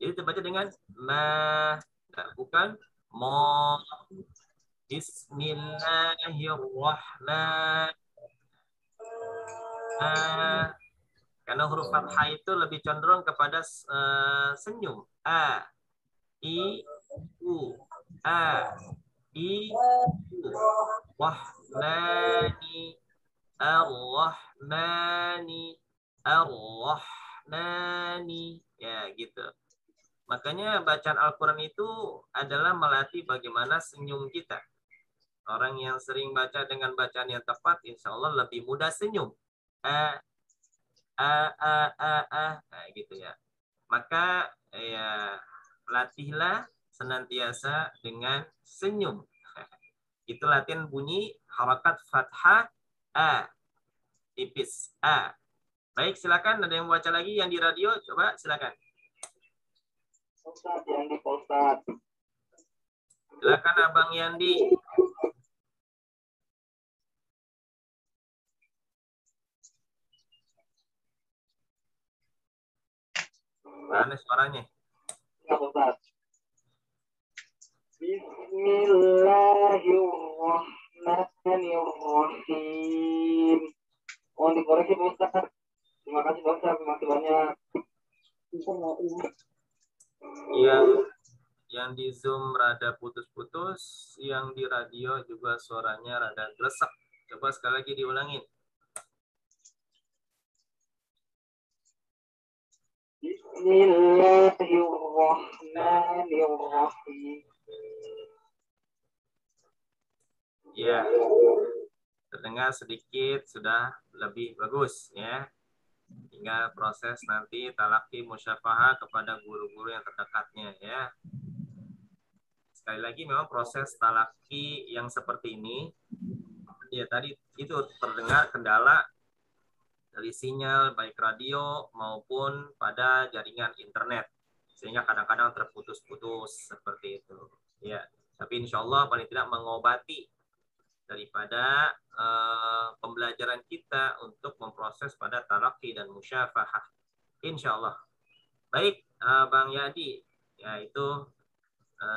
Jadi terbaca dengan ma, bukan mo. Bismillahirrahmanirrahim. Karena huruf fathah itu lebih cenderung kepada senyum. A, I, U, A, I, U. Rahmani, Ar-Rahmani, Ar-Rahmani. Ya, gitu. Makanya bacaan Al-Quran itu adalah melatih bagaimana senyum kita. Orang yang sering baca dengan bacaan yang tepat, insya Allah lebih mudah senyum. Nah, gitu ya. Maka ya latihlah senantiasa dengan senyum. Itu latihan bunyi harakat fathah a, tipis a. Baik, silakan. Ada yang baca lagi yang di radio? Coba silakan. Ustaz, Yandi, Ustaz. Silakan Abang Yandi. Mana suaranya? Ya, Ustaz. Bismillahirrahmanirrahim. Oh, dikoreksi Ustaz. Terima kasih Ustaz, terima kasih banyak. Yang di Zoom rada putus-putus, yang di radio juga suaranya rada gelesak. Coba sekali lagi diulangin. Bismillahirrahmanirrahim. Ya, terdengar sedikit sudah lebih bagus ya. Hingga proses nanti talaqi musyafahah kepada guru-guru yang terdekatnya ya. Sekali lagi memang proses talaqi yang seperti ini ya tadi itu terdengar kendala dari sinyal baik radio maupun pada jaringan internet sehingga kadang-kadang terputus-putus seperti itu ya. Tapi insya Allah paling tidak mengobati daripada pembelajaran kita untuk memproses pada talaqi dan musyafahah. Insya Allah. Baik, Bang Yadi, ya itu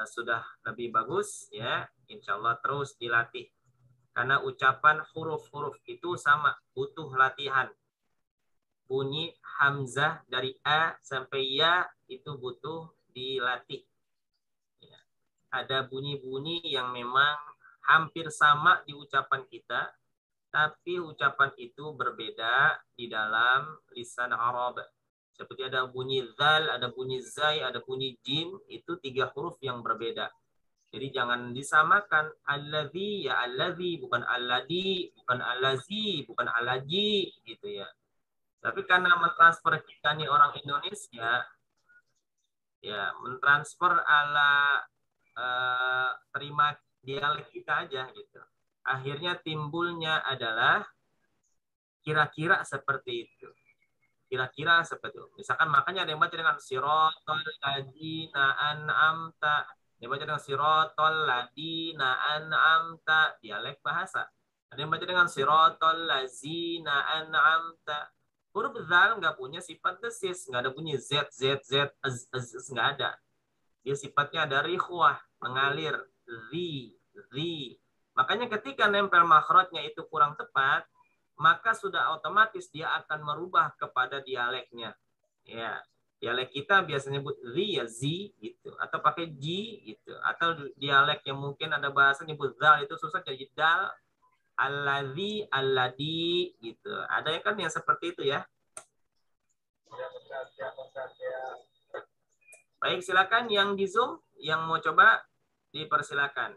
sudah lebih bagus ya. Insya Allah terus dilatih. Karena ucapan huruf-huruf itu sama, butuh latihan. Bunyi hamzah dari A sampai Ya itu butuh dilatih. Ya. Ada bunyi-bunyi yang memang hampir sama di ucapan kita, tapi ucapan itu berbeda di dalam lisan Arab. Seperti ada bunyi zal, ada bunyi zai, ada bunyi jim, itu 3 huruf yang berbeda. Jadi jangan disamakan allazi ya allazi, bukan alladi, bukan allazi, bukan alaji gitu ya. Tapi karena mentransfer kita nih orang Indonesia, ya mentransfer ala terima dialek kita aja gitu. Akhirnya timbulnya adalah kira-kira seperti itu. Kira-kira seperti itu. Misalkan makanya ada yang baca dengan sirotol ladina an'amta. Dia baca dengan sirotol ladina an'amta. Dialek bahasa. Ada yang baca dengan sirotol lazina an'amta. Huruf zal nggak punya sifat desis. Nggak ada bunyi z, z, z, nggak ada. Dia sifatnya ada rikhwah, mengalir, ri. Makanya ketika nempel makhrajnya itu kurang tepat, maka sudah otomatis dia akan merubah kepada dialeknya. Ya, dialek kita biasanya nyebut ri ya zi gitu, atau pakai ji gitu, atau dialek yang mungkin ada bahasa nyebut zal itu susah jadi dal, alladzi, alladi gitu. Ada yang kan yang seperti itu ya. Baik, silakan yang di Zoom yang mau coba dipersilakan.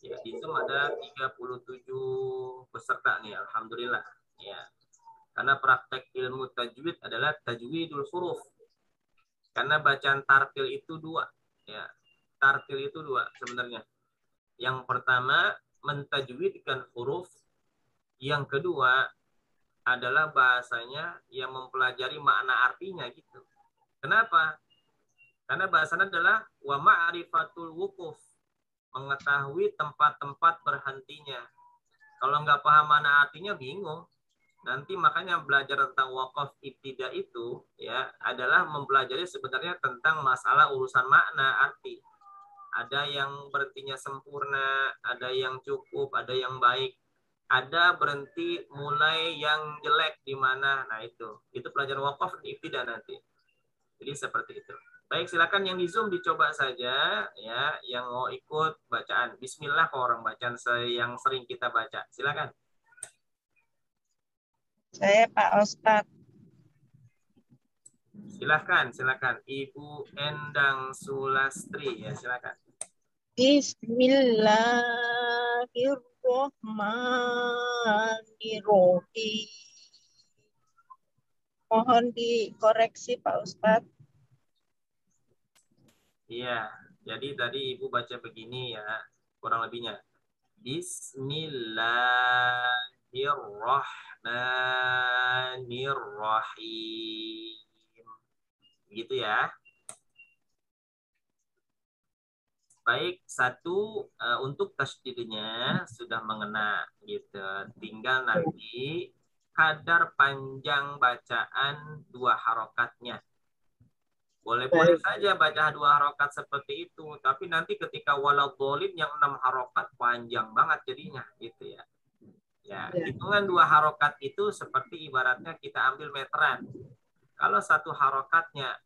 Ya, di Zoom ada 37 peserta nih, alhamdulillah. Ya. Karena praktek ilmu tajwid adalah tajwidul huruf. Karena bacaan tartil itu 2, ya. Tartil itu 2 sebenarnya. Yang pertama mentajwidkan huruf, yang kedua adalah bahasanya yang mempelajari makna artinya gitu. Kenapa? Karena bahasanya adalah wa ma'rifatul wukuf, mengetahui tempat-tempat berhentinya. Kalau nggak paham mana artinya bingung. Nanti makanya belajar tentang wakaf ibtida itu ya adalah mempelajari sebenarnya tentang masalah urusan makna arti. Ada yang berartinya sempurna, ada yang cukup, ada yang baik, ada berhenti mulai yang jelek di mana. Nah itu pelajaran wakaf ibtida nanti. Jadi seperti itu. Baik, silakan yang di Zoom dicoba saja ya, yang mau ikut bacaan. Bismillah kalau orang bacaan yang sering kita baca. Silakan. Saya Pak Ustadz. Silakan Ibu Endang Sulastri ya, silakan. Bismillahirrahmanirrahim. Mohon dikoreksi Pak Ustadz. Iya, jadi tadi Ibu baca begini ya, kurang lebihnya. Bismillahirrahmanirrahim. Gitu ya. Baik, satu untuk tasydidnya sudah mengena gitu. Tinggal nanti kadar panjang bacaan dua harokatnya. Boleh-boleh saja baca dua harokat seperti itu, tapi nanti ketika waladhdallin yang 6 harokat panjang banget jadinya gitu ya. Ya, hitungan dua harokat itu seperti ibaratnya kita ambil meteran. Kalau satu harokatnya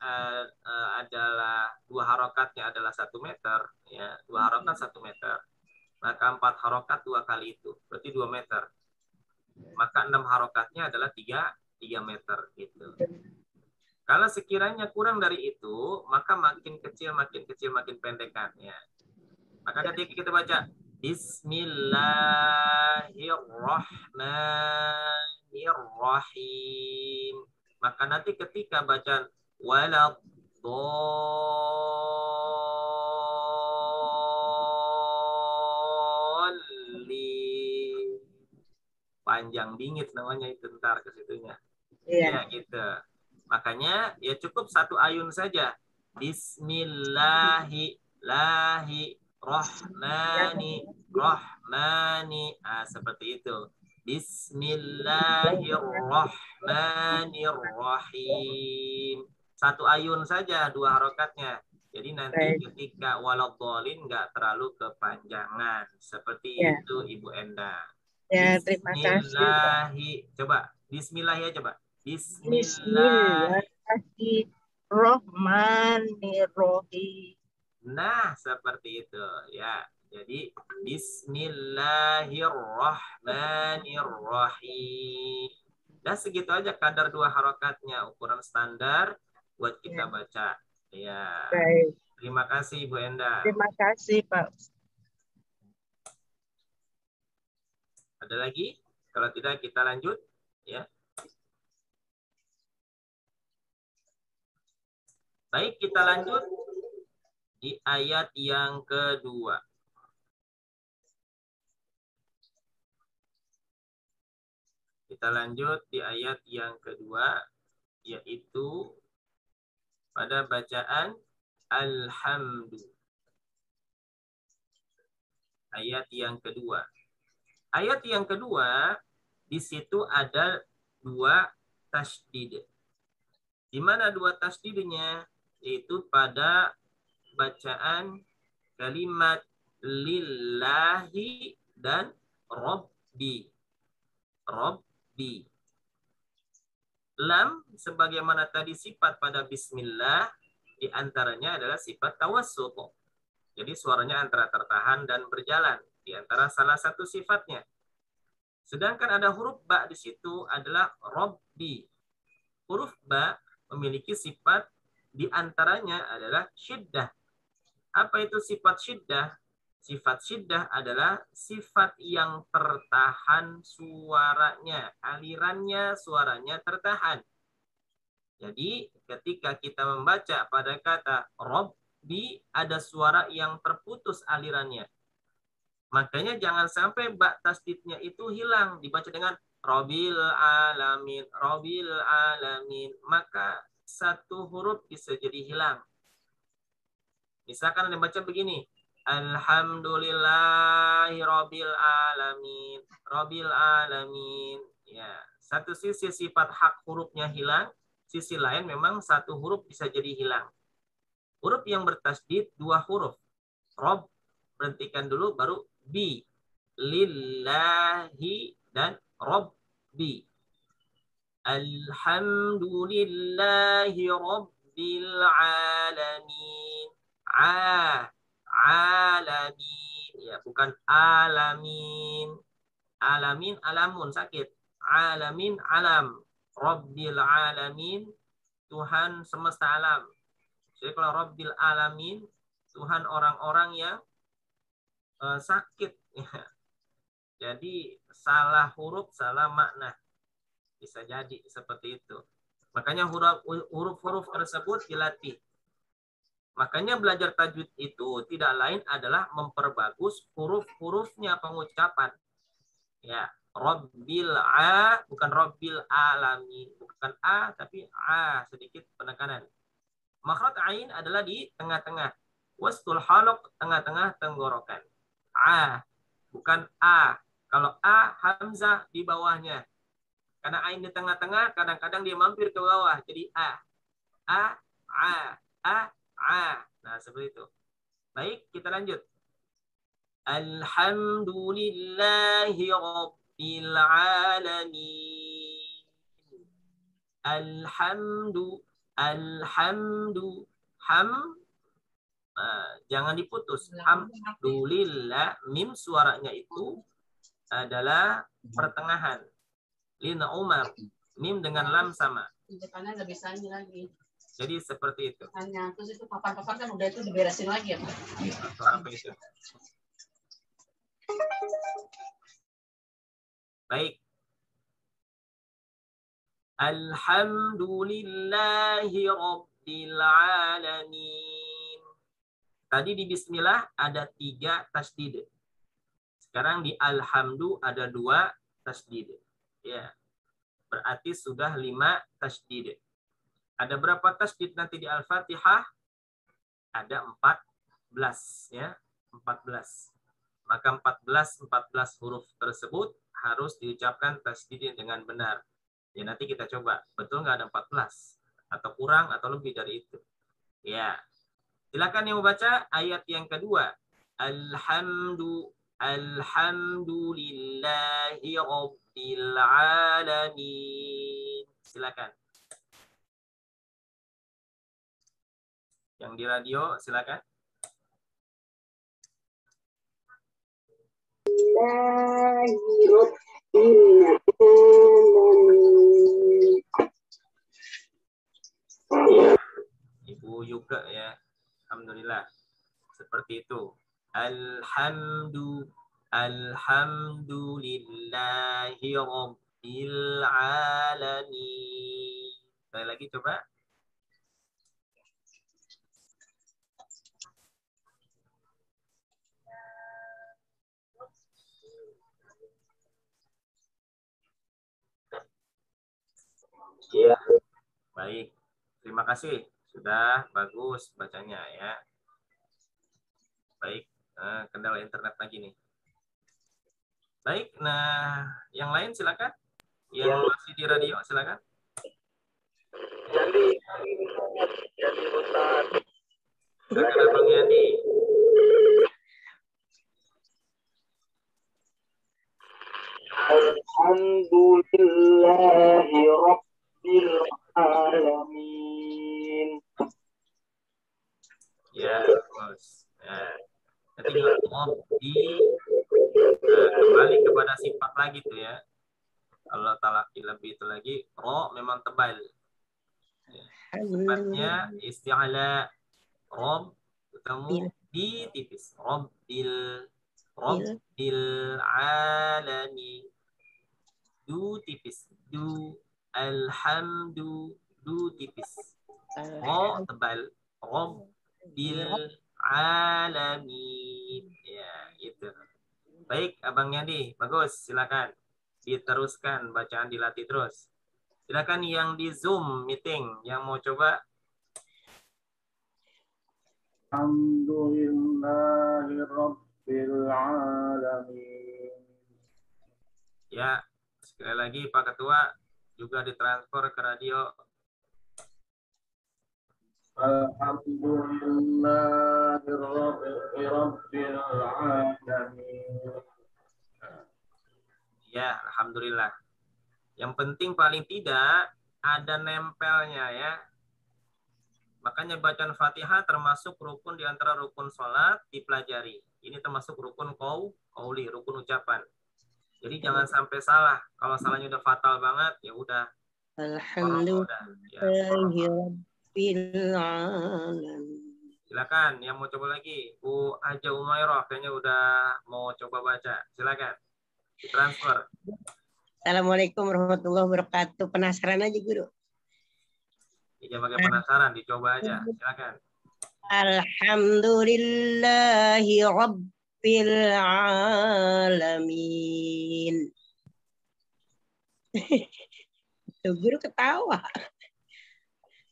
adalah dua harokatnya adalah 1 meter, ya 2 harokat 1 meter, maka 4 harokat 2 kali itu berarti 2 meter. Maka 6 harokatnya adalah 3 meter gitu. Kalau sekiranya kurang dari itu, maka makin kecil, makin pendekannya. Maka ketika kita baca Bismillahirrahmanirrahim, maka nanti ketika baca waladhdallin, panjang bingit namanya itu, ntar ke situnya. Ya gitu. Makanya ya cukup 1 ayun saja. Bismillahirrahmanirrahim. Seperti itu. Bismillahirrahmanirrahim. 1 ayun saja 2 harokatnya. Jadi nanti ketika waladhdallin nggak terlalu kepanjangan. Seperti itu Ibu Enda. Ya, terima kasih. Coba Bismillah ya coba. Bismillahirrahmanirrahim. Nah, seperti itu ya. Jadi Bismillahirrahmanirrahim. Dan segitu aja kadar 2 harokatnya, ukuran standar buat kita baca. Ya. Terima kasih Bu Enda. Terima kasih Pak. Ada lagi? Kalau tidak kita lanjut ya. Baik, kita lanjut di ayat yang kedua. Kita lanjut di ayat yang kedua, yaitu pada bacaan Alhamdu. Ayat yang kedua. Ayat yang kedua, di situ ada 2 tasydid. Di mana 2 tasydidnya? Yaitu pada bacaan kalimat lillahi dan Rabbi. Rabbi. Lam sebagaimana tadi sifat pada bismillah, di antaranya adalah sifat tawassut. Jadi suaranya antara tertahan dan berjalan, di antara salah satu sifatnya. Sedangkan ada huruf ba di situ adalah Rabbi. Huruf ba memiliki sifat di antaranya adalah syiddah. Apa itu sifat syiddah? Sifat syiddah adalah sifat yang tertahan suaranya, alirannya suaranya tertahan. Jadi ketika kita membaca pada kata Rabbi, ada suara yang terputus alirannya. Makanya jangan sampai ba tasdidnya itu hilang, dibaca dengan Rabbil alamin, Rabbil alamin, maka satu huruf bisa jadi hilang. Misalkan dibaca begini, Alhamdulillahi Rabbil alamin, Rabbil alamin. Ya, Satu sisi sifat hak hurufnya hilang, sisi lain memang satu huruf bisa jadi hilang. Huruf yang bertasdid 2 huruf. Rob, berhentikan dulu, baru bi. Lillahi dan Robbi. Alhamdulillahi Rabbil Alamin. Alamin. Ya, bukan alamin. Alamin, alamun, sakit. Alamin, alam. Rabbil Alamin, Tuhan semesta alam. Jadi kalau Rabbil Alamin, Tuhan orang-orang yang sakit. Jadi salah huruf, salah makna. Bisa jadi seperti itu. Makanya huruf-huruf tersebut dilatih. Makanya belajar tajwid itu tidak lain adalah memperbagus huruf-hurufnya pengucapan. Ya, Rabbil A bukan Rabbil Alamin, bukan A tapi A, sedikit penekanan. Makhraj ain adalah di tengah-tengah. Wastul halaq tengah-tengah tenggorokan. A bukan A. Kalau A hamzah di bawahnya. Karena ain di tengah-tengah, kadang-kadang dia mampir ke bawah. Jadi A. A, A, A, A. Nah, seperti itu. Baik, kita lanjut. Alhamdulillahi Rabbil Alamin. Alhamdu. Jangan diputus. Alhamdulillah. Mim suaranya itu adalah pertengahan. Lina Umar. Mim dengan lam sama. Depannya nggak bisa ini lagi. Jadi seperti itu. Hanya terus itu papan-papan kan udah itu diberesin lagi ya Pak. Apa itu? Baik. Alhamdulillahi Rabbil Alamin. Tadi di Bismillah ada 3 tasdid. Sekarang di Alhamdu ada 2 tasdid. Ya. Berarti sudah 5 tasdid. Ada berapa tasdid nanti di Al-Fatihah? Ada 14 ya, 14. Maka 14 huruf tersebut harus diucapkan tasdid dengan benar. Ya nanti kita coba, betul nggak ada 14 atau kurang atau lebih dari itu. Ya. Silakan yang membaca ayat yang kedua. Alhamdulillahi Rabbil Alamin. Silakan. Yang di radio, silakan. Ya, Ibu Yuka ya. Alhamdulillah. Seperti itu. Alhamdulillahi Rabbil Alamin. Sekali lagi coba. Ya, baik. Terima kasih. Sudah bagus bacanya ya. Baik, kendala internet lagi nih. Baik, nah yang lain silakan. Yang masih di radio silakan. Silakan Abang Yandi. Alhamdulillahi Rabbil Alamin. Ya, bagus. Ya. Nanti kembali kepada sifat lagi tuh ya. Kalau talaki lebih itu lagi, ro memang tebal. Ya. Sifatnya isti'ala. Rob ketemu di tipis. Robbil alamin. Du tipis. Du alhamdu. Du tipis. Ro tebal. Robbil alamin. Ya, itu. Baik, Abang Yandi. Bagus, silakan. Diteruskan, bacaan dilatih terus. Silakan yang di Zoom meeting, yang mau coba. Alhamdulillahi Rabbil Alamin. Ya, Sekali lagi Pak Ketua juga ditransfer ke radio. Alhamdulillahirabbil alamin. Ya, alhamdulillah. Yang penting paling tidak ada nempelnya ya. Makanya bacaan Fatihah termasuk rukun di antara rukun sholat dipelajari. Ini termasuk rukun qauli, rukun ucapan. Jadi jangan sampai salah. Kalau salahnya udah fatal banget, ya udah. Alhamdulillahirabbil alamin. Silakan, yang mau coba lagi. Bu Aja Umairah kayaknya udah mau coba baca. Silakan. Ditransfer. Assalamualaikum warahmatullahi wabarakatuh. Penasaran aja guru. Jangan pakai penasaran, dicoba aja. Silakan. Alhamdulillahi rabbil alamin. Tuh, guru ketawa.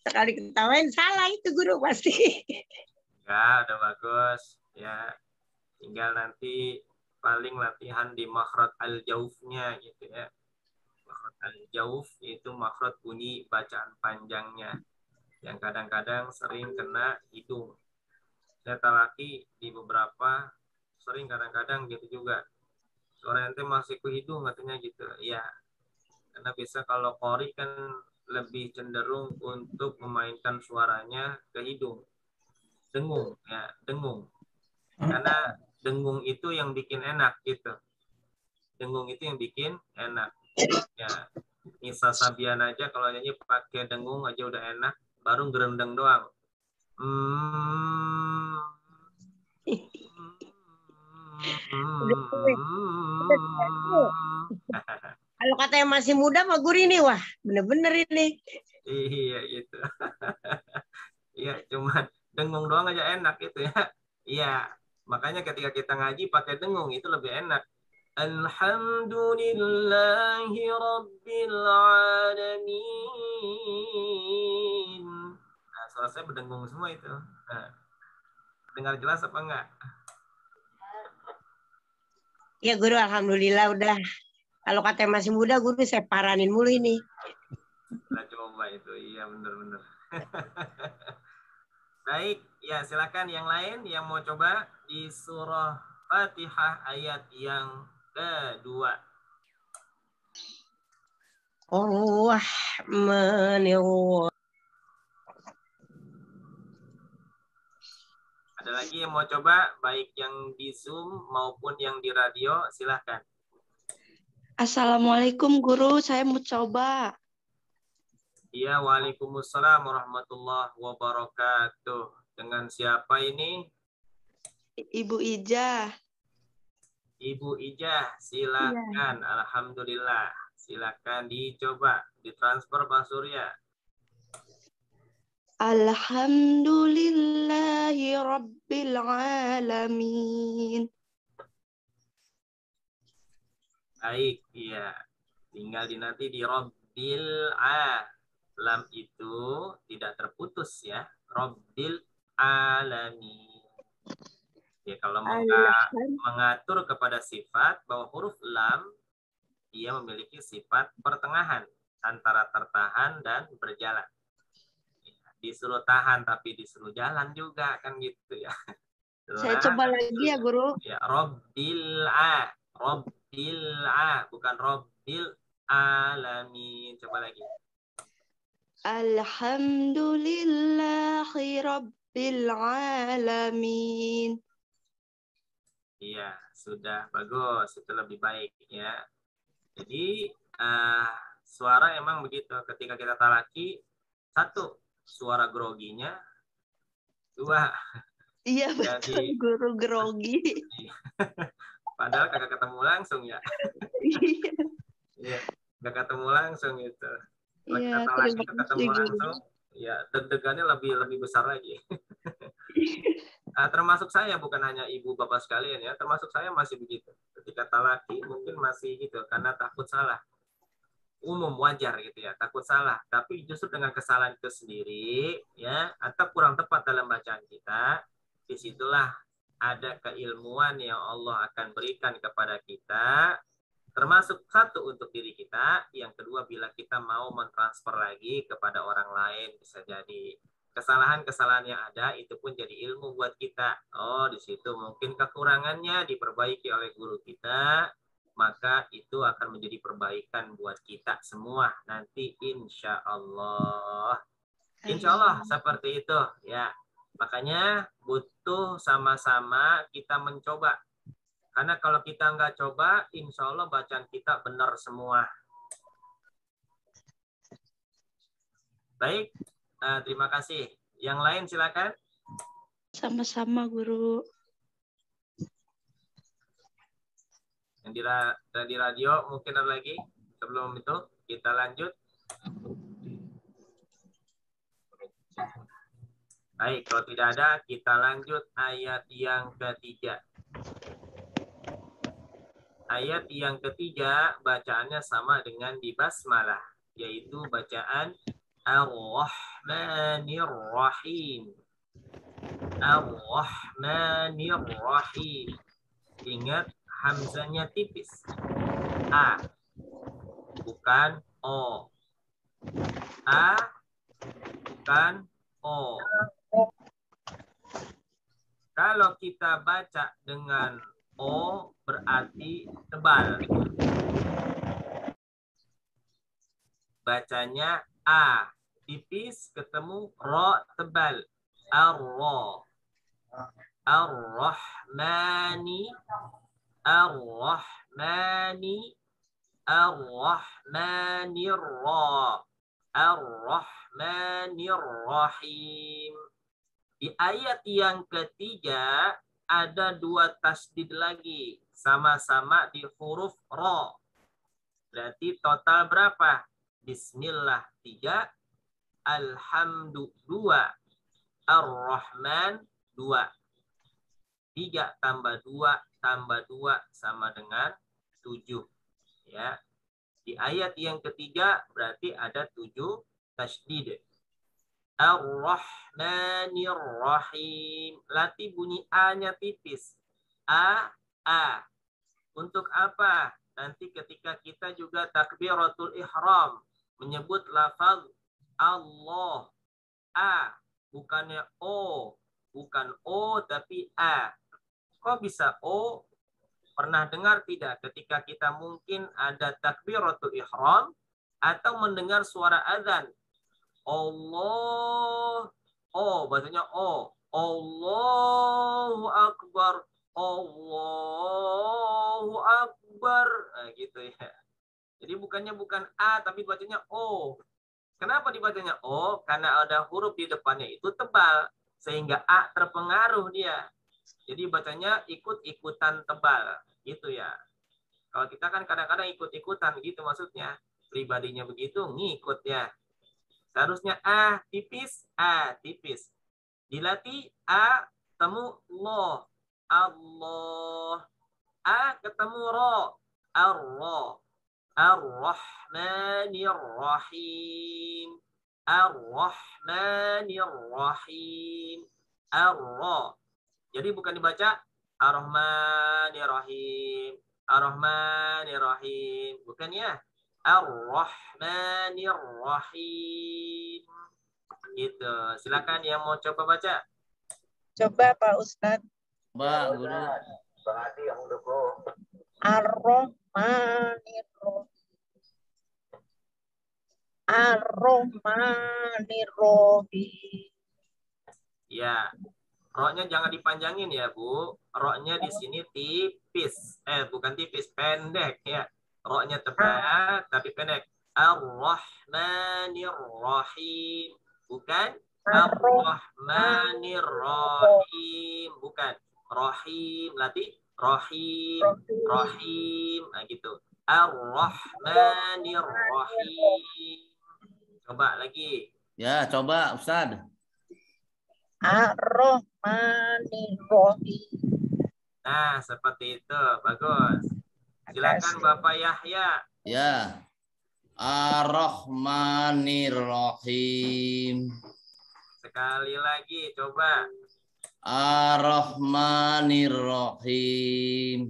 Sekali ketawain salah itu guru pasti. Ya, udah bagus. Ya, tinggal nanti paling latihan di makhraj al-jaufnya gitu ya. Makhraj al-jauf itu makhraj bunyi bacaan panjangnya. Yang kadang-kadang sering kena hidung. Saya talaki di beberapa sering kadang-kadang gitu juga. Suara ente masih ke hidung katanya gitu. Iya. Karena bisa kalau qori kan lebih cenderung untuk memainkan suaranya ke hidung. Dengung ya, dengung. Karena dengung itu yang bikin enak gitu. Dengung itu yang bikin enak. Ya, Nisa Sabian aja kalau nyanyi pakai dengung aja udah enak, baru gerendeng doang. Kalau katanya masih muda mah guru ini wah bener-bener ini. Iya gitu. Iya cuman dengung doang aja enak gitu ya. Iya makanya ketika kita ngaji pakai dengung itu lebih enak. Alhamdulillahi Rabbil Alamin. Nah, suara saya berdengung semua itu. Nah, dengar jelas apa enggak? Ya guru alhamdulillah udah. Kalau katanya masih muda guru saya paranin mulu ini. Kita coba itu, iya bener-bener. Baik, ya silakan yang lain yang mau coba di surah Fatihah ayat yang kedua. Ar-Rahmanir-Rahim. Ada lagi yang mau coba, baik yang di Zoom maupun yang di radio, silahkan. Assalamualaikum guru, saya mau coba. Iya, waalaikumsalam warahmatullahi wabarakatuh. Dengan siapa ini? Ibu Ijah. Ibu Ijah, silahkan. Ya. Alhamdulillah. Silakan dicoba, ditransfer Pak Surya. Alhamdulillahi Rabbil Alamin. Baik, iya. Tinggal nanti di Rabbil Alam itu tidak terputus ya. Rabbil Alamin. Ya, kalau mengatur kepada sifat bahwa huruf lam dia memiliki sifat pertengahan antara tertahan dan berjalan. Disuruh tahan tapi disuruh jalan juga kan gitu ya. Saya coba lagi ya guru. Ya, Rabbil bukan Rabbil Alamin. Coba lagi. Alhamdulillahi Rabbil Alamin. Iya, sudah bagus. Itu lebih baik ya. Jadi suara emang begitu. Ketika kita talaki, satu, suara groginya. Dua. Iya betul, jadi, guru grogi. Padahal kagak ketemu langsung ya. Iya, nggak ketemu langsung itu. Kalau kita talaki ketemu langsung, ya deg-degannya lebih besar lagi. Termasuk saya, bukan hanya ibu bapak sekalian ya, termasuk saya masih begitu. Ketika talaki mungkin masih gitu karena takut salah. Umum wajar gitu ya, takut salah. Tapi justru dengan kesalahan itu sendiri ya, atau kurang tepat dalam bacaan kita, disitulah ada keilmuan yang Allah akan berikan kepada kita Termasuk satu untuk diri kita, yang kedua bila kita mau mentransfer lagi kepada orang lain, bisa jadi kesalahan-kesalahan yang ada itu pun jadi ilmu buat kita. Oh, di situ mungkin kekurangannya diperbaiki oleh guru kita, maka itu akan menjadi perbaikan buat kita semua nanti insya Allah. Insya Allah seperti itu ya. Makanya butuh sama-sama kita mencoba. Karena kalau kita nggak coba, insya Allah bacaan kita benar semua. Baik, terima kasih. Yang lain silakan. Sama-sama guru. Yang di radio mungkin ada lagi. Sebelum itu kita lanjut. Baik, kalau tidak ada kita lanjut ayat yang ketiga. Ayat yang ketiga bacaannya sama dengan di basmalah, yaitu bacaan Ar-Rahmanir-Rahim. Ar-Rahmanir-Rahim. Ingat hamzanya tipis. A, bukan O. A, bukan O. Kalau kita baca dengan O berarti tebal. Bacanya A tipis ketemu Ro tebal. Ar-Ra. Ar-Rahmani. Ar-Rahmani. Ar-Rahmanir-Ra. Ar-Rahmanir-Rahim. Di ayat yang ketiga ada dua tasdid lagi, sama-sama di huruf Ra. Berarti total berapa? Bismillah 3, Alhamdu 2, Ar-Rahman 2. 3 tambah 2 tambah 2 sama dengan 7. Ya. Di ayat yang ketiga berarti ada 7 tasdid. Ar-Rahmanir-Rahim. Latih bunyi A-nya tipis. A. Untuk apa? Nanti ketika kita juga takbiratul ihram. Menyebut lafaz Allah. A. Bukannya O. Bukan O tapi A. Kok bisa O? Pernah dengar tidak ketika kita mungkin ada takbiratul ihram atau mendengar suara azan? Allah, bahasanya Allahu Akbar, Allahu Akbar, nah, gitu ya. Jadi bukan A tapi bacanya O. Kenapa dibacanya O? Karena ada huruf di depannya itu tebal sehingga A terpengaruh dia. Jadi bacanya ikut-ikutan tebal, gitu ya. Kalau kita kan kadang-kadang ikut-ikutan gitu maksudnya. Pribadinya begitu ngikut ya. Seharusnya A tipis. Dilatih A ketemu Lo. Allah. A ketemu Ro. Ar-Ra. Ar-Rahmanir-Rahim. Ar-Rahmanir-Rahim. Ar-Ra. Jadi bukan dibaca Ar-Rahmanir-Rahim. Ar-Rahmanir-Rahim. Bukan ya. Ar-Rahmanir-Rahim. Gitu. Silakan yang mau coba baca. Coba Pak Ustadz. Coba guru. Ar-Rahmanir-Rahim. Ar-Rahmanir-Rahim. Ya. Ro-nya jangan dipanjangin ya, Bu. Ro-nya di sini tipis. Bukan tipis, pendek ya. Ro-nya tebal tapi pendek. Ar-Rahmanir-Rahim. Bukan Ar-Rahmanir-Rahim. Bukan. Rahim. Latih. Rahim. Nah gitu. Ar-Rahmanir-Rahim. Coba lagi. Ya, coba Ustaz. Ar-Rahmanir-Rahim. Nah, seperti itu. Bagus. Silakan Bapak Yahya. Ya. Ar-Rahmanir-Rahim. Sekali lagi, coba. Ar-Rahmanir-Rahim.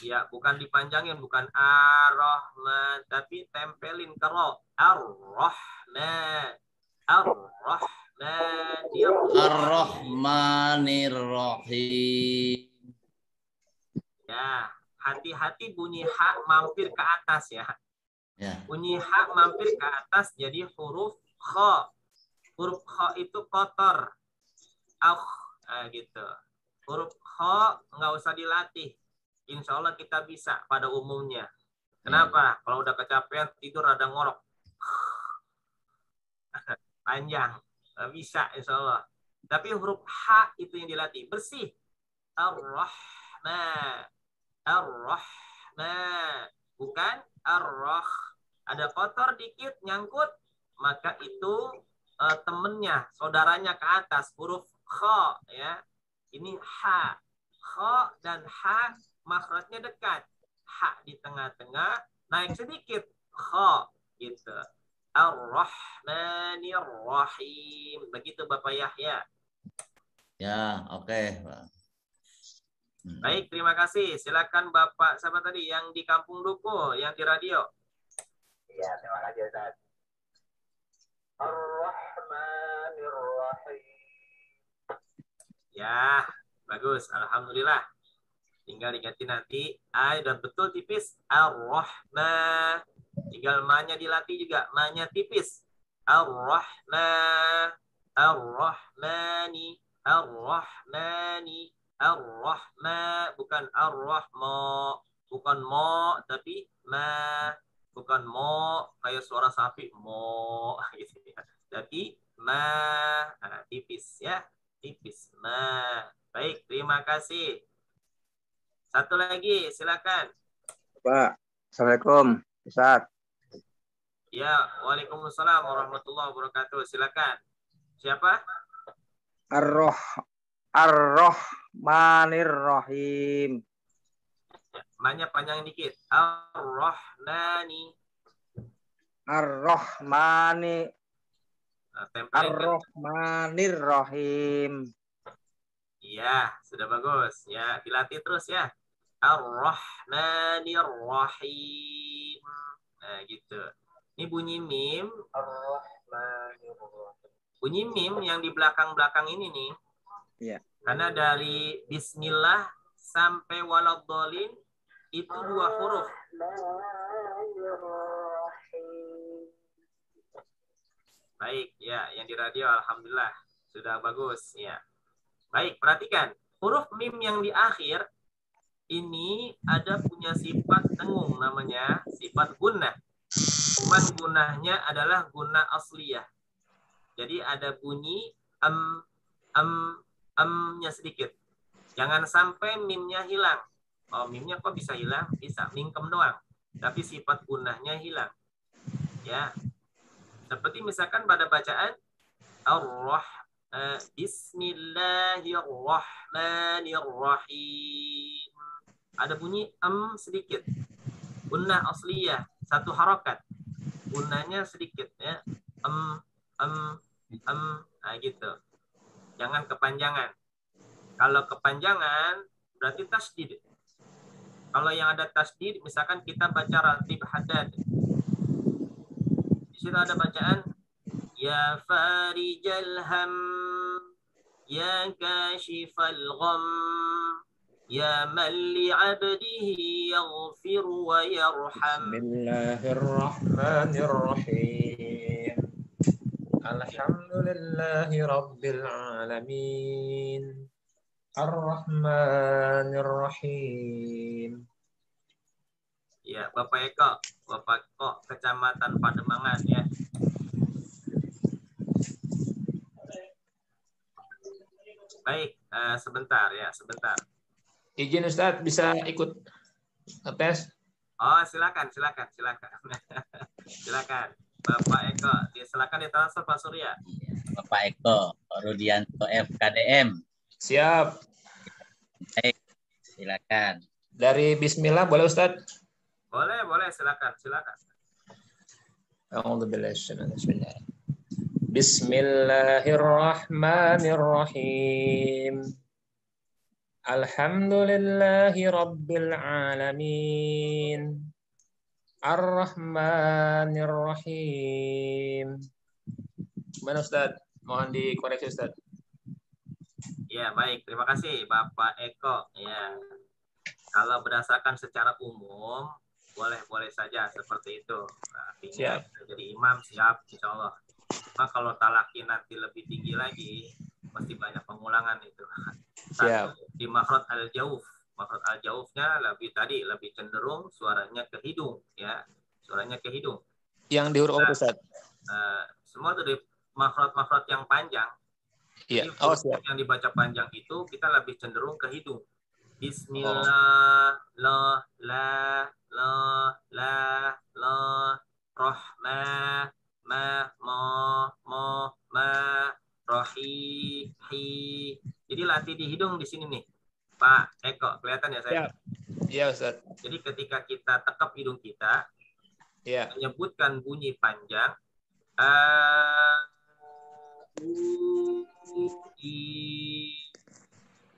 Ya, bukan dipanjangin, bukan ar-Rahman, tapi tempelin ke ro. Ar-Rahman. Ar-Rahman. Ar-Rahmanir-Rahim. Ya, hati-hati bunyi ha mampir ke atas ya. Ya. Bunyi ha mampir ke atas jadi huruf kha. Huruf kha itu kotor. Nah, gitu. Huruf kha nggak usah dilatih. Insya Allah kita bisa pada umumnya. Kenapa? Kalau udah kecapean tidur ada ngorok. Panjang. Nggak bisa insya Allah. Tapi huruf ha itu yang dilatih. Bersih. Ar-Rahman. Ar-Rahman. Bukan ar-rah. Ada kotor dikit nyangkut, maka itu temennya, saudaranya ke atas, huruf kha ya. Ini ha. Kha dan ha makhrajnya dekat. Ha di tengah-tengah, naik sedikit. Kha gitu. Ar-Rahmanir-Rahim. Begitu Bapak Yahya. Ya, oke. Baik, terima kasih. Silakan Bapak siapa tadi yang di Kampung Duku, yang di radio. Iya, terima kasih Ustaz. Ar-Rahmanir-Rahim. Ya, bagus. Alhamdulillah. Tinggal diganti nanti. Dan betul tipis. Ar-Rahman. Tinggal ma-nya dilatih juga. Ma-nya tipis. Ar-Rahman. Ar-Rahmani. Ar-Rahmani. Ar-Rahma. Bukan Ar-Rahma. Bukan mo, tapi ma. Bukan mo. Kayak suara sapi. Mo. Gitu ya. Tapi ma. Nah, tipis ya. Tipis. Ma. Baik, terima kasih. Satu lagi, silakan. Pak, Assalamualaikum, Ustaz. Ya, waalaikumsalam warahmatullahi wabarakatuh. Silakan. Siapa? Ar-Rahmanir-Rahim. Ma-nya panjang dikit. Ar-Rahmani. Ar-Rahmani. Ar-Rahmanir-Rahim. Iya, sudah bagus. Ya, dilatih terus ya. Ar-Rahmanir-Rahim. Nah, gitu. Ini bunyi mim. Bunyi mim yang di belakang-belakang ini nih. Iya. Karena dari bismillah sampai waladhdallin itu 2 huruf. Baik, ya, yang di radio alhamdulillah sudah bagus ya. Baik, perhatikan. Huruf mim yang di akhir ini ada punya sifat dengung namanya, sifat gunnah. Cuman gunnahnya adalah gunnah asliyah. Jadi ada bunyi nya sedikit. Jangan sampai mimnya hilang. Oh, mimnya kok bisa hilang? Bisa, mingkem doang. Tapi sifat gunnahnya hilang. Ya. Seperti misalkan pada bacaan Bismillahirrahmanirrahim. Ada bunyi sedikit. Gunnah asliyah, 1 harokat. Gunnahnya sedikit ya. Nah gitu. Jangan kepanjangan. Kalau kepanjangan berarti tasdid. Kalau yang ada tasdid, misalkan kita baca ratib haddad. Di situ ada bacaan ya farijal ham, ya kashifal gham, ya man li'abdihi yaghfir wa yarham. Bismillahirrahmanirrahim. Alhamdulillahi rabbil alamin. Ar-Rahmanir-Rahim. Ya, Bapak Eko, Kecamatan Pademangan ya. Baik, sebentar ya, sebentar. Izin Ustadz, bisa ikut tes? Oh, silakan. Silakan. Bapak Eko, silakan ditransfer Pak Surya. Bapak Eko, Rudianto FKDM. Siap. Baik, silakan. Dari Bismillah boleh Ustadz? Boleh, silakan. Bismillahirrahmanirrahim. Alhamdulillahi Rabbil Alamin. Ar-Rahmanir Rahim. Gimana Ustaz? Mohon dikoreksi Ustaz. Ya, baik. Terima kasih Bapak Eko. Ya. Kalau berdasarkan secara umum, boleh saja seperti itu. Artinya jadi imam siap, insya Allah. Cuma kalau talaki nanti lebih tinggi lagi, pasti banyak pengulangan itu. Siap. Di makhraj al-jauf. Makhraj al-jaufnya lebih cenderung suaranya ke hidung, ya. Suaranya ke hidung. Yang diurut Ustaz. Semua itu di makhraj yang panjang. Iya. Jadi Siap. yang dibaca panjang itu kita lebih cenderung ke hidung. Bismillah, la, rahmah, ma, rohi, hi. Jadi latih di hidung di sini nih, Pak Eko, kelihatan ya saya? Iya Ustaz. Jadi ketika kita tekap hidung kita, menyebutkan bunyi panjang,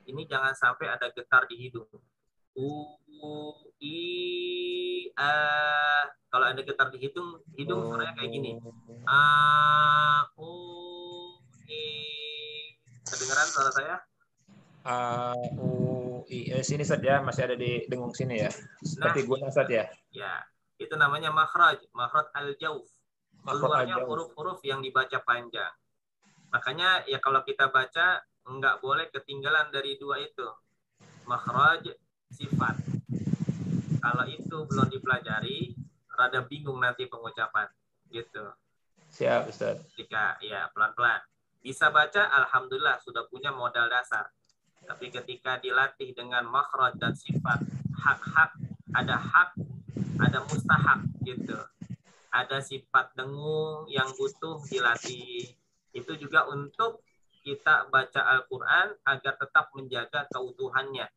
ini jangan sampai ada getar di hidung. Kalau ada getar di hidung suaranya kayak gini. Kedengeran suara saya? Sini Ustaz ya, masih ada di dengung sini ya. Seperti guna Ustaz ya. Ya, itu namanya makhraj al-jauf. Keluarnya huruf-huruf yang dibaca panjang. Makanya ya kalau kita baca nggak boleh ketinggalan dari dua itu. Makhraj, sifat. Kalau itu belum dipelajari, rada bingung nanti pengucapan. Gitu. Siap Ustaz. Ketika ya pelan-pelan. Bisa baca, alhamdulillah sudah punya modal dasar. Tapi ketika dilatih dengan makhraj dan sifat, hak, ada mustahak gitu. Ada sifat dengung yang butuh dilatih. Itu juga untuk kita baca Al-Quran agar tetap menjaga keutuhannya.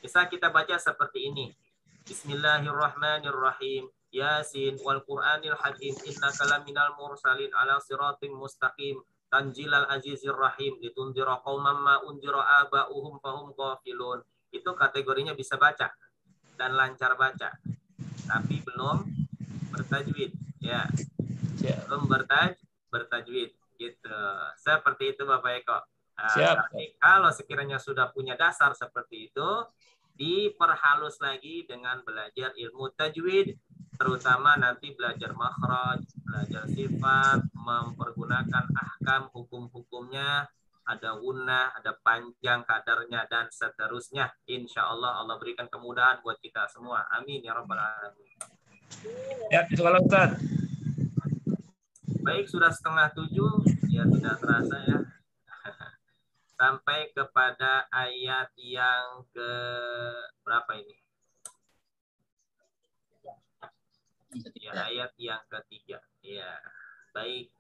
Bisa kita baca seperti ini. Bismillahirrahmanirrahim. Yasin wal Qur'anil hakim innaka laminal mursalin ala siratim mustaqim tanjilal azizir rahim litunzira qauman ma unzira aba'uhum fahum ghafilun. Itu kategorinya bisa baca dan lancar baca. Tapi belum bertajwid ya. Belum bertajwid gitu. Seperti itu Bapak Eko. Tapi kalau sekiranya sudah punya dasar seperti itu, diperhalus lagi dengan belajar ilmu tajwid, terutama nanti belajar makhraj, belajar sifat, mempergunakan ahkam hukum-hukumnya, ada gunnah, ada panjang kadarnya dan seterusnya. Insya Allah Allah berikan kemudahan buat kita semua. Amin ya rabbal alamin. Ya, itu kalau Ustaz. Baik, sudah 6:30, ya tidak terasa ya. Sampai kepada ayat yang ke berapa ini? Ya, ayat yang ketiga. Ya, baik.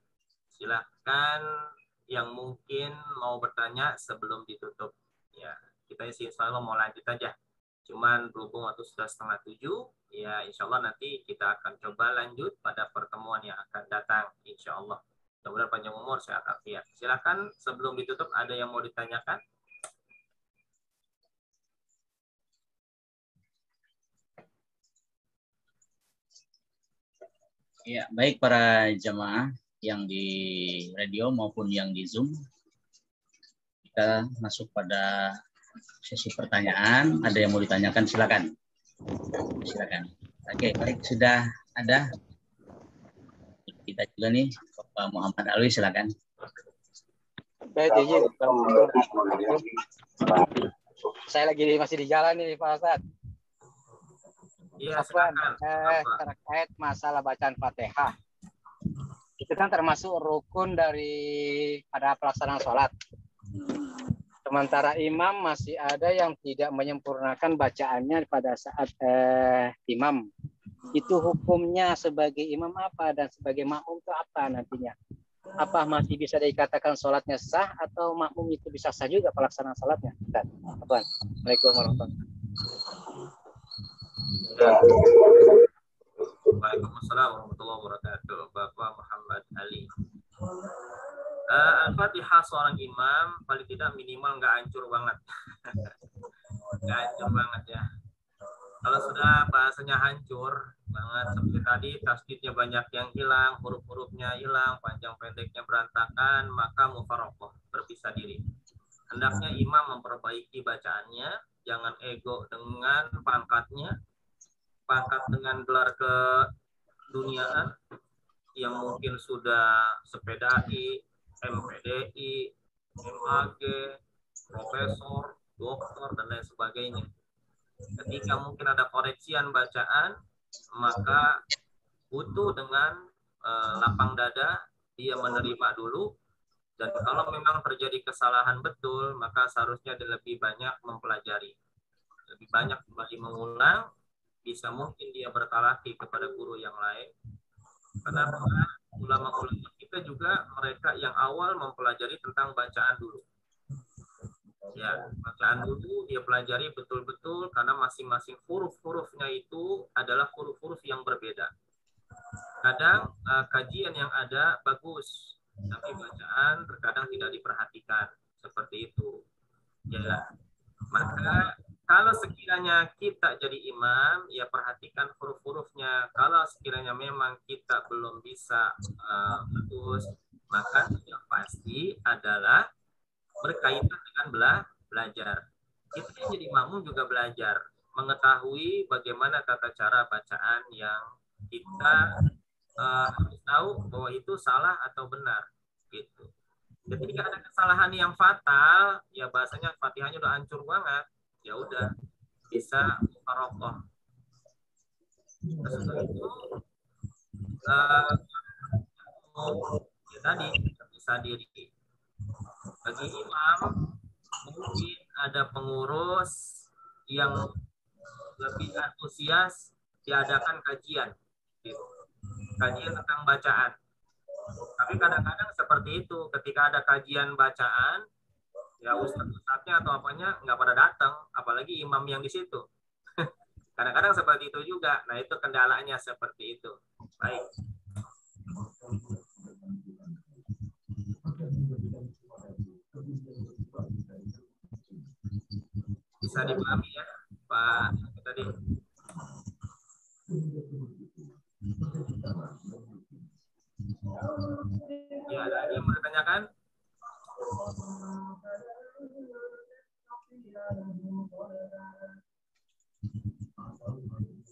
Silakan yang mungkin mau bertanya sebelum ditutup. Ya, kita insya Allah mau lanjut aja. Cuman berhubung waktu sudah 6:30, ya insya Allah nanti kita akan coba lanjut pada pertemuan yang akan datang. Insya Allah. Mudah-mudahan panjang umur, sehat afiat. Silakan sebelum ditutup ada yang mau ditanyakan? Ya, baik para jamaah yang di radio maupun yang di Zoom. Kita masuk pada sesi pertanyaan. Ada yang mau ditanyakan, silakan. Silakan. Oke, baik, sudah ada. Kita juga nih, Bapak Muhammad Alwi, silakan. Baik, saya lagi masih di jalan nih Pak Ustadz. Iya, terkait masalah bacaan Fatihah. Itu kan termasuk rukun dari pada pelaksanaan sholat. Sementara imam masih ada yang tidak menyempurnakan bacaannya pada saat imam. Itu hukumnya sebagai imam apa dan sebagai makmum itu apa nantinya? Apa masih bisa dikatakan sholatnya sah atau makmum itu bisa sah juga pelaksanaan sholatnya? Assalamualaikum warahmatullahi wabarakatuh. Waalaikumsalam warahmatullahi wabarakatuh. Bapak Muhammad Ali. Al-Fatihah seorang imam paling tidak minimal nggak hancur banget. hancur banget ya. Kalau sudah bahasanya hancur banget seperti tadi, tasdidnya banyak yang hilang, huruf-hurufnya hilang, panjang pendeknya berantakan, maka mufaraqah, berpisah diri. Hendaknya imam memperbaiki bacaannya, jangan ego dengan pangkatnya, pangkat dengan gelar keduniaan yang mungkin sudah sepedai, MPDI, MAG, profesor, dokter, dan lain sebagainya. Ketika mungkin ada koreksian bacaan, maka butuh dengan lapang dada, dia menerima dulu, dan kalau memang terjadi kesalahan betul, maka seharusnya dia lebih banyak mempelajari. Lebih banyak kembali mengulang, bisa mungkin dia bertalaki kepada guru yang lain. Karena ulama-ulama kita juga mereka yang awal mempelajari tentang bacaan dulu. Ya, bacaan dulu dia pelajari betul-betul karena masing-masing huruf-hurufnya itu adalah huruf-huruf yang berbeda. Kadang kajian yang ada bagus, tapi bacaan terkadang tidak diperhatikan seperti itu. Ya, maka kalau sekiranya kita jadi imam, ya perhatikan huruf-hurufnya. Kalau sekiranya memang kita belum bisa bagus, maka yang pasti adalah berkaitan dengan belajar. Kita yang jadi makmum juga belajar, mengetahui bagaimana tata cara bacaan yang kita harus tahu bahwa itu salah atau benar, gitu. Ketika ada kesalahan yang fatal, ya bahasanya Fatihahnya udah hancur banget, ya udah bisa mufaraqah. Sesudah itu ya tadi bisa diri. Bagi imam, mungkin ada pengurus yang lebih antusias diadakan kajian, gitu. Kajian tentang bacaan. Tapi kadang-kadang seperti itu, ketika ada kajian bacaan, ya ustadz-ustadznya atau apanya nggak pada datang, apalagi imam yang di situ. Kadang-kadang seperti itu juga. Nah, itu kendalanya seperti itu. Baik. Bisa dipahami ya, Pak tadi. Ya, ada yang mau ditanyakan?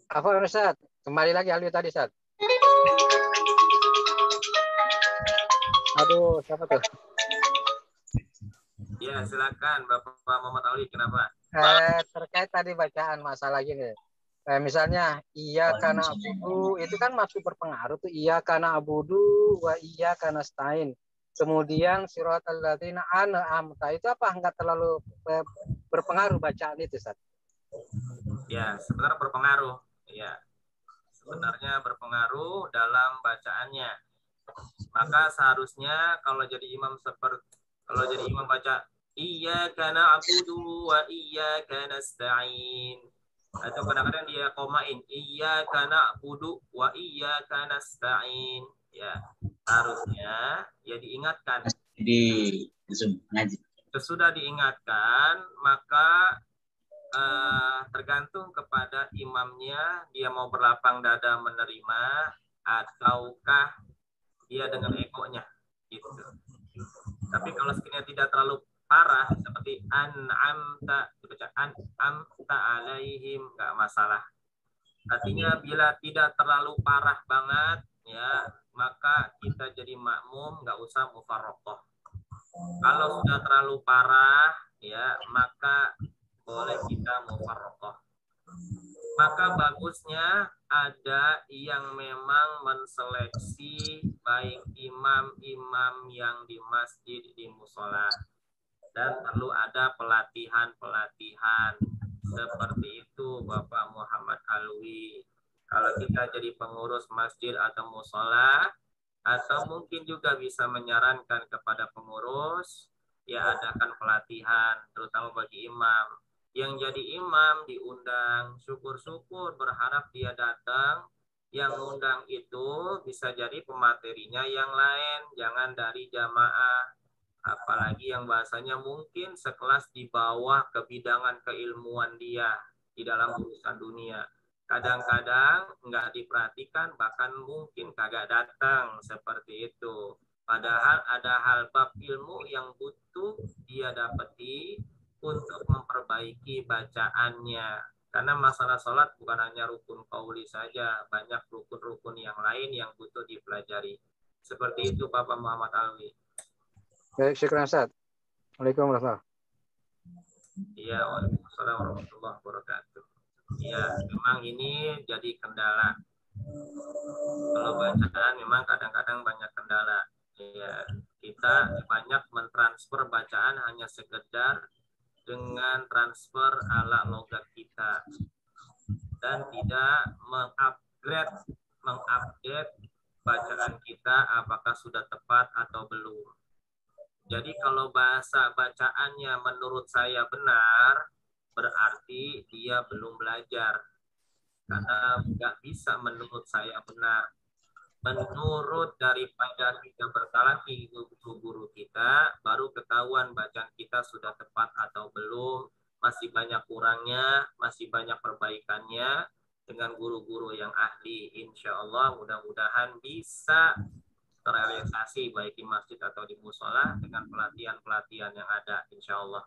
Apa Ustaz? Kembali lagi Alwi tadi, Ustaz. Aduh, siapa tuh? Ya, silakan Bapak Muhammad Ali, kenapa? Terkait tadi bacaan masalah gini. Misalnya iya karena abudu itu kan masih berpengaruh tuh, iya karena abudu wa iya karena stain. Kemudian siratal ladzina an'amta itu apa enggak terlalu berpengaruh bacaan itu, Ustaz? Ya, sebenarnya berpengaruh. Ya. Sebenarnya berpengaruh dalam bacaannya. Maka seharusnya kalau jadi imam baca iyyaka na'budu wa iyyaka nasta'in. Atau kadang-kadang dia komain iyyaka na'budu wa iyyaka nasta'in. Ya, harusnya ya diingatkan. Di Zoom ngaji. Sesudah diingatkan, maka tergantung kepada imamnya, dia mau berlapang dada menerima ataukah dia dengan egonya, gitu. Tapi kalau sekiranya tidak terlalu parah seperti an'amta, dibaca an'amta alaihim, nggak masalah. Artinya bila tidak terlalu parah banget, ya maka kita jadi makmum, nggak usah mufaraqah. Kalau sudah terlalu parah, ya maka boleh kita mufaraqah. Maka bagusnya ada yang memang menseleksi baik imam-imam yang di masjid, di musola, dan perlu ada pelatihan-pelatihan seperti itu Bapak Muhammad Alwi. Kalau kita jadi pengurus masjid atau musola, atau mungkin juga bisa menyarankan kepada pengurus, ya adakan pelatihan terutama bagi imam. Yang jadi imam diundang, syukur-syukur berharap dia datang. Yang undang itu bisa jadi pematerinya yang lain, jangan dari jamaah Apalagi yang bahasanya mungkin sekelas di bawah kebidangan keilmuan dia di dalam urusan dunia. Kadang-kadang nggak diperhatikan, bahkan mungkin kagak datang seperti itu. Padahal ada hal bab ilmu yang butuh dia dapati untuk memperbaiki bacaannya. Karena masalah sholat bukan hanya rukun qauli saja, banyak rukun-rukun yang lain yang butuh dipelajari. Seperti itu Bapak Muhammad Alwi. Baik, syukran Ustaz. Waalaikumsalam warahmatullahi wabarakatuh. Iya, waalaikumsalam warahmatullahi wabarakatuh. Iya, memang ini jadi kendala. Kalau bacaan memang kadang-kadang banyak kendala. Ya, kita banyak mentransfer bacaan hanya sekedar dengan transfer ala logat kita dan tidak mengupdate bacaan kita apakah sudah tepat atau belum. Jadi kalau bahasa bacaannya menurut saya benar, berarti dia belum belajar. Karena nggak bisa menurut saya benar. Menurut daripada kita bertalaki guru kita, baru ketahuan bacaan kita sudah tepat atau belum, masih banyak kurangnya, masih banyak perbaikannya. Dengan guru-guru yang ahli, insya Allah mudah-mudahan bisa terrealisasi baik di masjid atau di musola dengan pelatihan-pelatihan yang ada, insya Allah.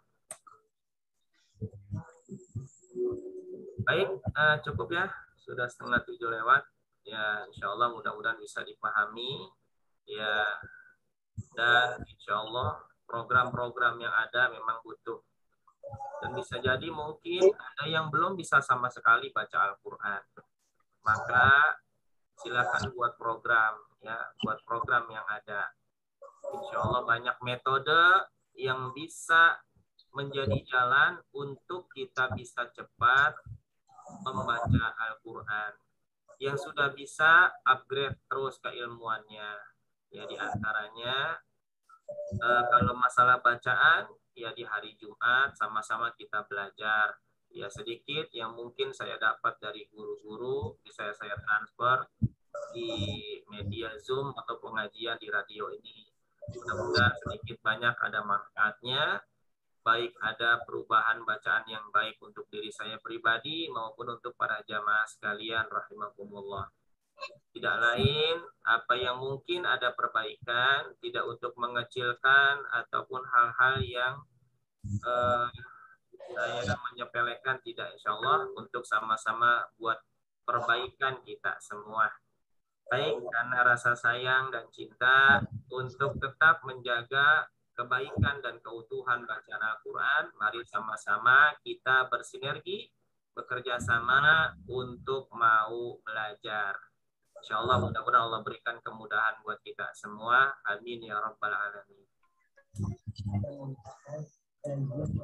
Baik, cukup ya, sudah 6:30 lewat. Ya, insya Allah mudah-mudahan bisa dipahami. Ya, dan insya Allah program-program yang ada memang butuh. Dan bisa jadi mungkin ada yang belum bisa sama sekali baca Al-Quran. Maka silakan buat program, ya, buat program yang ada. Insya Allah banyak metode yang bisa menjadi jalan untuk kita bisa cepat membaca Al-Quran. Yang sudah bisa upgrade terus keilmuannya. Ya, di antaranya kalau masalah bacaan, ya di hari Jumat sama-sama kita belajar. Ya sedikit yang mungkin saya dapat dari guru-guru bisa saya transfer di media Zoom atau pengajian di radio ini. Mudah-mudahan sedikit banyak ada manfaatnya, baik ada perubahan bacaan yang baik untuk diri saya pribadi maupun untuk para jamaah sekalian rahimakumullah. Tidak lain apa yang mungkin ada perbaikan, tidak untuk mengecilkan ataupun hal-hal yang saya menyepelekan, tidak, insya Allah untuk sama-sama buat perbaikan kita semua. Baik, karena rasa sayang dan cinta untuk tetap menjaga kebaikan dan keutuhan bacaan Al-Quran, mari sama-sama kita bersinergi, bekerja sama untuk mau belajar. Insya Allah mudah-mudahan Allah berikan kemudahan buat kita semua. Amin ya Rabbal Alamin.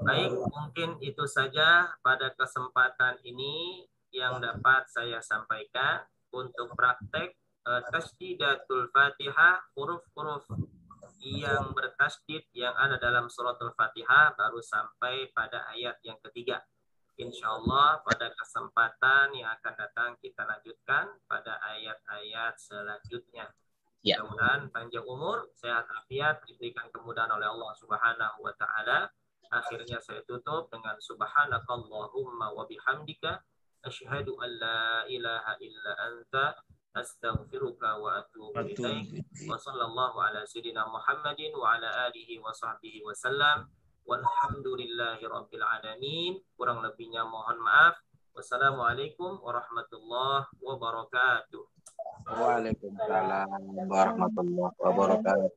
Baik, mungkin itu saja pada kesempatan ini yang dapat saya sampaikan untuk praktek tasdidatul Fatihah, huruf-huruf yang bertasdid yang ada dalam suratul Fatihah baru sampai pada ayat yang ketiga. Insya Allah pada kesempatan yang akan datang kita lanjutkan pada ayat-ayat selanjutnya. Ya. Mudah-mudahan panjang umur, sehat afiat, diberikan kemudahan oleh Allah Subhanahu wa Ta'ala. Akhirnya saya tutup dengan subhanakallahumma wa bihamdika asyhadu an la ilaha illa anta astaghfiruka wa atubu ilaik. Wa sallallahu ala sayyidina Muhammadin wa ala alihi wa sahbihi wa sallam. Walhamdulillahi rabbil alamin. Kurang lebihnya mohon maaf. Wassalamualaikum warahmatullahi wabarakatuh. Waalaikumsalam warahmatullahi wabarakatuh.